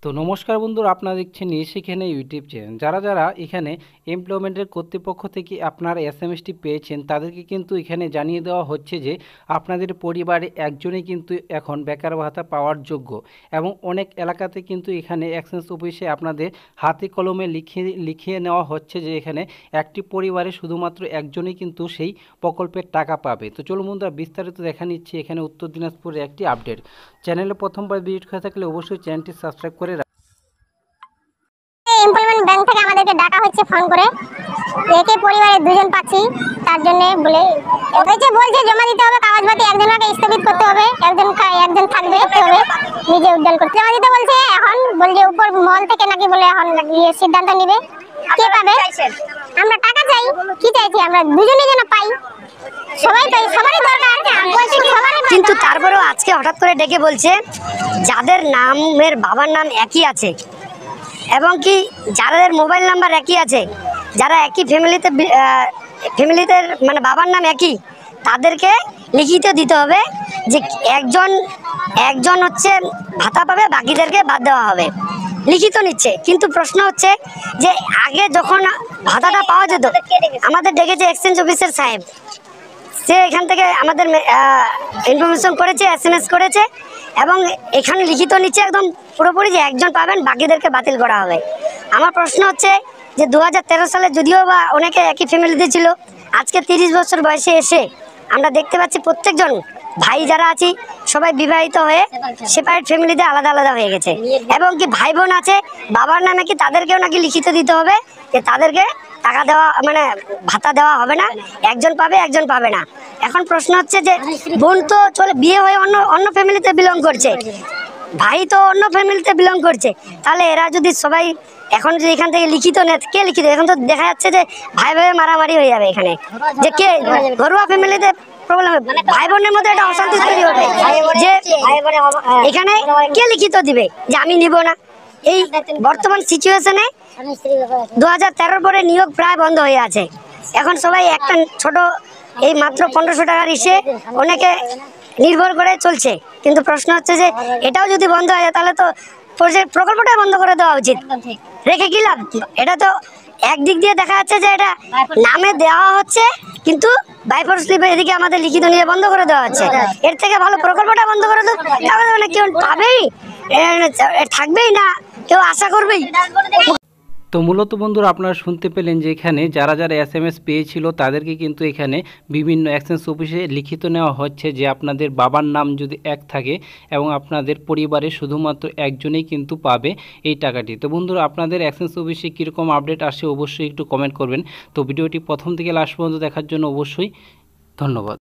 তো নমস্কার বন্ধুরা, আপনারা দেখছেন সেখানে ইউটিউব চ্যানেল। যারা এখানে এমপ্লয়মেন্টের কর্তৃপক্ষ থেকে আপনারা এসএমএসটি পেয়েছেন, তাদেরকে কিন্তু এখানে জানিয়ে দেওয়া হচ্ছে যে আপনাদের পরিবারে একজনই কিন্তু এখন বেকার ভাতা পাওয়ার যোগ্য। এবং অনেক এলাকাতে কিন্তু এখানে এক্সচেঞ্জ অফিসে আপনাদের হাতে কলমে লিখিয়ে নেওয়া হচ্ছে যে এখানে একটি পরিবারে শুধুমাত্র একজনই কিন্তু সেই প্রকল্পের টাকা পাবে। তো চলুন বন্ধুরা, বিস্তারিত দেখা নিচ্ছি এখানে উত্তর দিনাজপুরের একটি আপডেট। চ্যানেলে প্রথমবার ভিজিট করে থাকলে অবশ্যই চ্যানেলটি সাবস্ক্রাইব করে এমপ্লয়মেন্ট ব্যাংক থেকে আমাদেরকে ডাকা হচ্ছে ফোন করে। একে পরিবারে দুজন পাচ্ছি, তার জন্য বলছে জমা দিতে হবে কাগজপাতি, একজনকে স্থগিত করতে হবে, একজন থাকবে হবে নিজে উদ্ধার করতে জমা দিতে বলছে। এখন বলছে উপর মহল থেকে নাকি বলে এখন সিদ্ধান্ত নিবে কে পাবে। আমরা টাকা চাই, কি চাইছি আমরা দুজনেই যেন পাই, সবাই পাই, সবারই দরকার। কিন্তু তারপরেও আজকে হঠাৎ করে ডেকে বলছে যাদের নামের বাবার নাম একই আছে এবং কি যাদের মোবাইল নাম্বার একই আছে, যারা একই ফ্যামিলিতে মানে বাবার নাম একই, তাদেরকে লিখিত দিতে হবে যে একজন হচ্ছে ভাতা পাবে, বাকিদেরকে বাদ দেওয়া হবে। লিখিত নিচ্ছে, কিন্তু প্রশ্ন হচ্ছে যে আগে যখন ভাতাটা পাওয়া যেত, আমাদের ডেকেছে এক্সচেঞ্জ অফিসার সাহেব, সে এখান থেকে আমাদের ইনফরমেশন করেছে, এসএমএস করেছে এবং এখানে লিখিত নিচ্ছে একদম পুরোপুরি যে একজন পাবেন, বাকিদেরকে বাতিল করা হবে। আমার প্রশ্ন হচ্ছে যে 2013 সালে যদিও বা অনেকে একই ফ্যামিলিতে ছিল, আজকে 30 বছর বয়সে এসে আমরা দেখতে পাচ্ছি প্রত্যেকজন ভাই যারা আছি সবাই বিবাহিত হয়ে সেপারেট ফ্যামিলিতে আলাদা আলাদা হয়ে গেছে। এবং কি ভাই বোন আছে বাবার নামে, কি তাদেরকেও নাকি লিখিত দিতে হবে যে তাদেরকে টাকা দেওয়া মানে ভাতা দেওয়া হবে না, একজন পাবে একজন পাবে না। এখন প্রশ্ন হচ্ছে যে বোন তো চলে বিয়ে হয়ে অন্য ফ্যামিলিতে বিলং করছে, ভাই তো অন্য ফ্যামিলিতে বিলং করছে, তাহলে এরা যদি সবাই এখন যদি এখান থেকে লিখিত নেয়, কে লিখিত? এখন তো দেখা যাচ্ছে যে ভাই ভাই মারামারি হয়ে যাবে এখানে, যে কে ঘরোয়া ফ্যামিলিতে প্রবলেম হবে, ভাই বোনের মধ্যে একটা অশান্তি তৈরি হবে যে এখানে কে লিখিত দিবে যে আমি নিব না। এই বর্তমান সিচুয়েশনে 2013 পরে নিয়োগ প্রায় বন্ধ হয়ে আছে। এখন সবাই একটা ছোট এই মাত্র 1500 টাকার ইসে অনেকে নির্ভর করে চলছে। কিন্তু প্রশ্ন হচ্ছে যে এটাও যদি বন্ধ হয়ে যায় তাহলে তো প্রকল্পটাই বন্ধ করে দেওয়া উচিত, রেখে কি লাভ? এটা তো একদিক দিয়ে দেখা যাচ্ছে যে এটা নামে দেওয়া হচ্ছে, কিন্তু বাইপার স্লিপে এদিকে আমাদের লিখিত নিয়ে বন্ধ করে দেওয়া হচ্ছে। এর থেকে ভালো প্রকল্পটা বন্ধ করে দেয়, তাহলে মানে কেউ পাবেই, থাকবেই না, কেউ আশা করবেই। তো মূলত বন্ধুরা, আপনারা শুনতে পেলেন যে এখানে যারা এসএমএস পেয়েছিল তাদেরকে কিন্তু এখানে বিভিন্ন এক্সচেঞ্জ অফিসে লিখিত নেওয়া হচ্ছে যে আপনাদের বাবার নাম যদি এক থাকে এবং আপনাদের পরিবারে শুধুমাত্র একজনেই কিন্তু পাবে এই টাকাটি। তো বন্ধুরা, আপনাদের এক্সচেঞ্জ অফিসে কীরকম আপডেট আসে অবশ্যই একটু কমেন্ট করবেন। তো ভিডিওটি প্রথম থেকে লাস্ট পর্যন্ত দেখার জন্য অবশ্যই ধন্যবাদ।